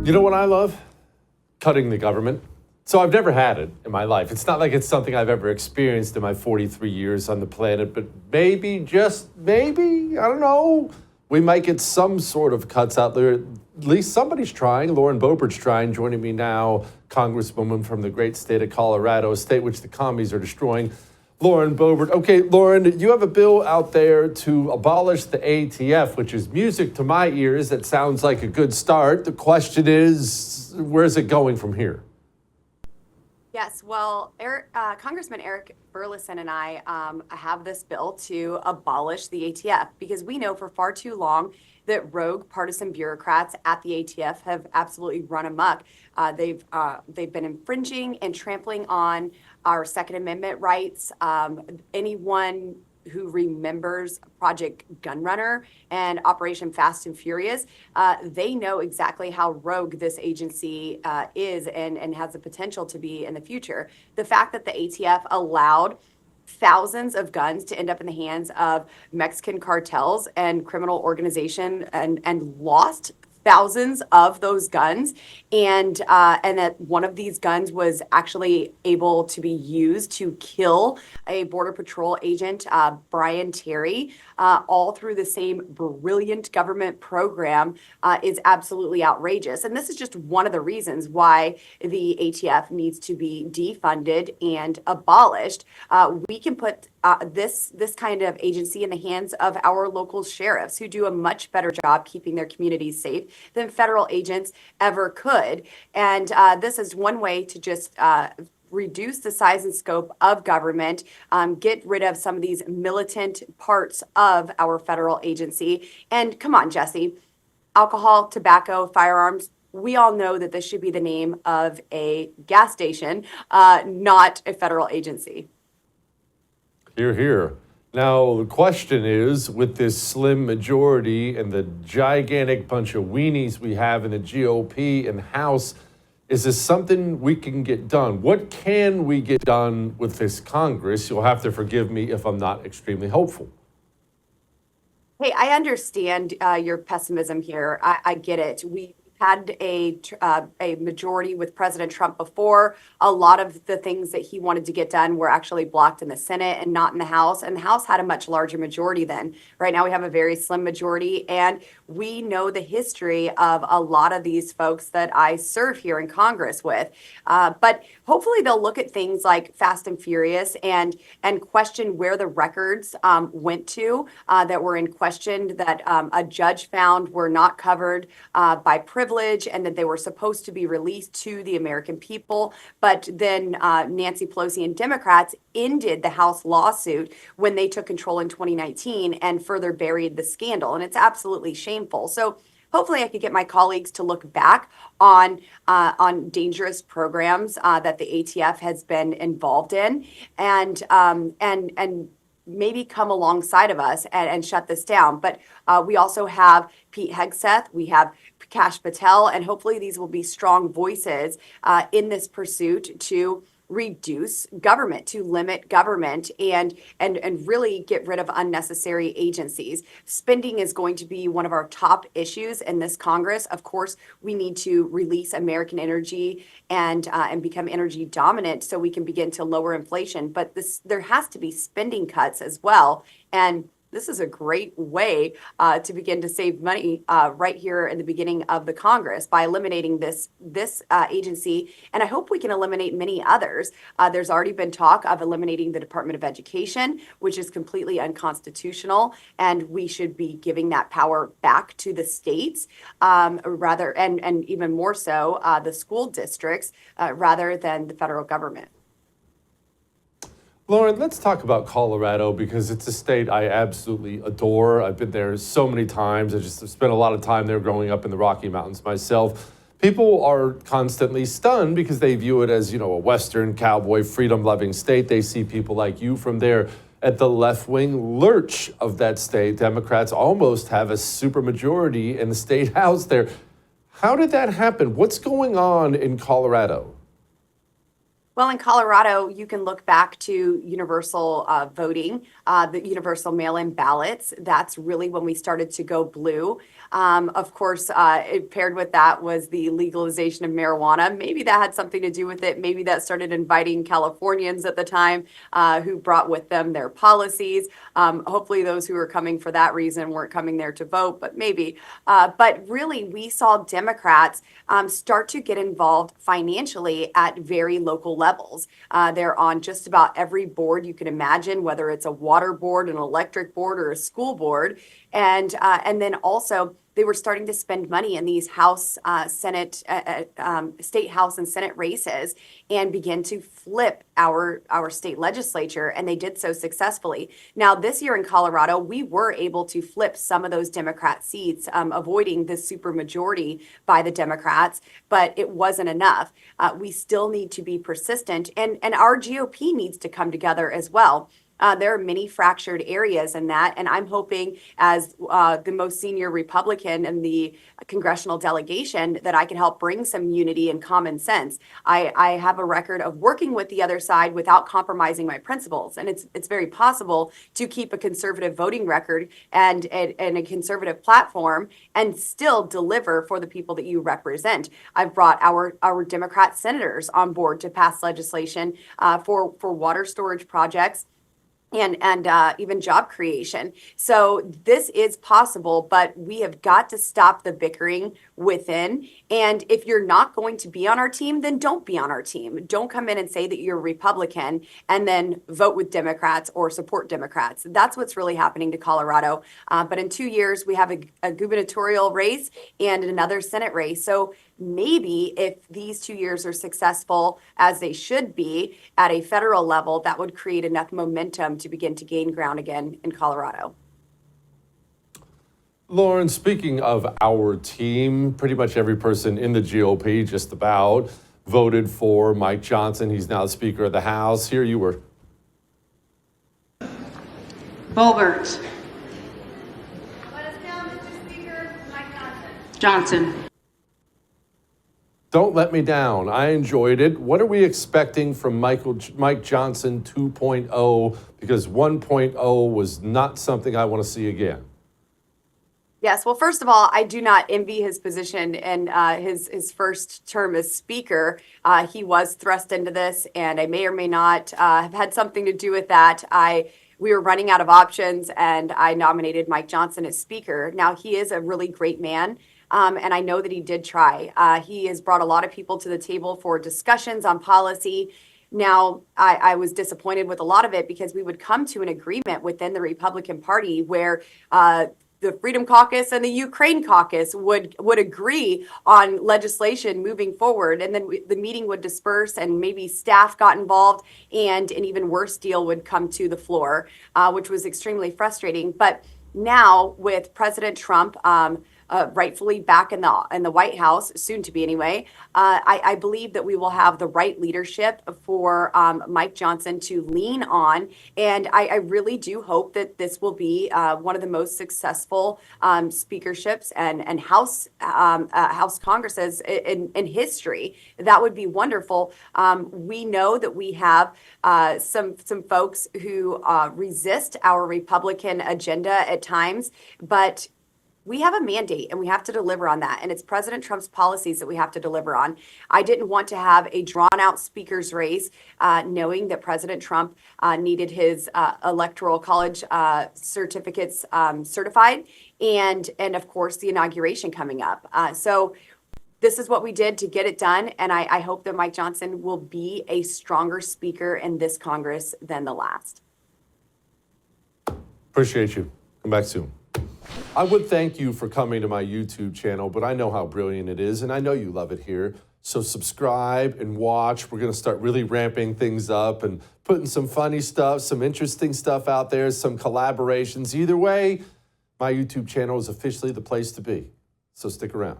You know what I love? Cutting the government. So I've never had it in my life. It's not like it's something I've ever experienced in my 43 years on the planet, but maybe, just maybe, I don't know, we might get some sort of cuts out there. At least somebody's trying. Lauren Boebert's trying. Joining me now, Congresswoman from the great state of Colorado, a state which the commies are destroying. Lauren Boebert. Okay, Lauren, you have a bill out there to abolish the ATF, which is music to my ears. That sounds like a good start. The question is, where's it going from here? Yes, well, Congressman Eric Burleson and I have this bill to abolish the ATF because we know for far too long that rogue partisan bureaucrats at the ATF have absolutely run amok. They've been infringing and trampling on our Second Amendment rights. Anyone who remembers Project Gunrunner and Operation Fast and Furious, they know exactly how rogue this agency is and has the potential to be in the future. The fact that the ATF allowed thousands of guns to end up in the hands of Mexican cartels and criminal organization and lost thousands of those guns, and that one of these guns was actually able to be used to kill a Border Patrol agent, Brian Terry, all through the same brilliant government program is absolutely outrageous. And this is just one of the reasons why the ATF needs to be defunded and abolished. We can put this kind of agency in the hands of our local sheriffs, who do a much better job keeping their communities safe than federal agents ever could. And this is one way to just reduce the size and scope of government, get rid of some of these militant parts of our federal agency. And come on, Jesse, alcohol, tobacco, firearms. We all know that this should be the name of a gas station, not a federal agency. Hear, hear. Now, the question is, with this slim majority and the gigantic bunch of weenies we have in the GOP and House, is this something we can get done? What can we get done with this Congress? You'll have to forgive me if I'm not extremely hopeful. Hey, I understand your pessimism here. I get it. We had a majority with President Trump before. A lot of the things that he wanted to get done were actually blocked in the Senate and not in the House. And the House had a much larger majority then. Right now we have a very slim majority. And we know the history of a lot of these folks that I serve here in Congress with. But hopefully they'll look at things like Fast and Furious and question where the records went to that were in question, that a judge found were not covered by privilege, and that they were supposed to be released to the American people. But then Nancy Pelosi and Democrats ended the House lawsuit when they took control in 2019 and further buried the scandal. And it's absolutely shameful. So hopefully I could get my colleagues to look back on dangerous programs that the ATF has been involved in, and maybe come alongside of us and shut this down. But we also have Pete Hegseth, we have Kash Patel, and hopefully these will be strong voices in this pursuit to reduce government, to limit government, and really get rid of unnecessary agencies. Spending is going to be one of our top issues in this Congress. Of course, we need to release American energy and become energy dominant so we can begin to lower inflation. But there has to be spending cuts as well. And this is a great way to begin to save money right here in the beginning of the Congress by eliminating this agency. And I hope we can eliminate many others. There's already been talk of eliminating the Department of Education, which is completely unconstitutional. And we should be giving that power back to the states rather, and even more so, the school districts rather than the federal government. Lauren, let's talk about Colorado, because it's a state I absolutely adore. I've been there so many times. I just spent a lot of time there growing up in the Rocky Mountains myself. People are constantly stunned because they view it as, a Western cowboy, freedom-loving state. They see people like you from there. At the left-wing lurch of that state, Democrats almost have a supermajority in the state house there. How did that happen? What's going on in Colorado? Well, in Colorado, you can look back to universal voting, the universal mail-in ballots. That's really when we started to go blue. Of course, paired with that was the legalization of marijuana. Maybe that had something to do with it. Maybe that started inviting Californians at the time who brought with them their policies. Hopefully those who were coming for that reason weren't coming there to vote, but maybe. But really, we saw Democrats start to get involved financially at very local levels. They're on just about every board you can imagine, whether it's a water board, an electric board, or a school board. And then also they were starting to spend money in these House, Senate, state House and Senate races and begin to flip our state legislature. And they did so successfully. Now, this year in Colorado, we were able to flip some of those Democrat seats, avoiding the supermajority by the Democrats, but it wasn't enough. We still need to be persistent, and our GOP needs to come together as well. There are many fractured areas in that, and I'm hoping as the most senior Republican in the congressional delegation that I can help bring some unity and common sense. I have a record of working with the other side without compromising my principles, and it's very possible to keep a conservative voting record and a conservative platform and still deliver for the people that you represent. I've brought our Democrat senators on board to pass legislation for water storage projects and even job creation. So this is possible, but we have got to stop the bickering within. And if you're not going to be on our team, then don't be on our team. Don't come in and say that you're Republican and then vote with Democrats or support Democrats. That's what's really happening to Colorado. But in 2 years, we have a gubernatorial race and another Senate race. So maybe if these 2 years are successful as they should be at a federal level, that would create enough momentum to begin to gain ground again in Colorado. Lauren, speaking of our team, pretty much every person in the GOP just about voted for Mike Johnson. He's now the Speaker of the House. Here you were. Boebert. Let us down, Mr. Speaker. Mike Johnson. Johnson. Don't let me down. I enjoyed it. What are we expecting from Mike Johnson 2.0? Because 1.0 was not something I want to see again. Yes. Well, first of all, I do not envy his position in his first term as Speaker. He was thrust into this, and I may or may not have had something to do with that. We were running out of options, and I nominated Mike Johnson as Speaker. Now, he is a really great man. And I know that he did try. He has brought a lot of people to the table for discussions on policy. Now, I was disappointed with a lot of it because we would come to an agreement within the Republican Party where the Freedom Caucus and the Ukraine Caucus would agree on legislation moving forward. And then the meeting would disperse and maybe staff got involved and an even worse deal would come to the floor, which was extremely frustrating. But now with President Trump, rightfully back in the White House, soon to be anyway, I believe that we will have the right leadership for Mike Johnson to lean on. And I really do hope that this will be one of the most successful speakerships and House Congresses in history. That would be wonderful. We know that we have some folks who resist our Republican agenda at times, but we have a mandate and we have to deliver on that. And it's President Trump's policies that we have to deliver on. I didn't want to have a drawn out speaker's race, knowing that President Trump needed his electoral college certificates certified. And of course, the inauguration coming up. So this is what we did to get it done. And I hope that Mike Johnson will be a stronger speaker in this Congress than the last. Appreciate you. Come back soon. I would thank you for coming to my YouTube channel, but I know how brilliant it is, and I know you love it here. So subscribe and watch. We're going to start really ramping things up and putting some funny stuff, some interesting stuff out there, some collaborations. Either way, my YouTube channel is officially the place to be. So stick around.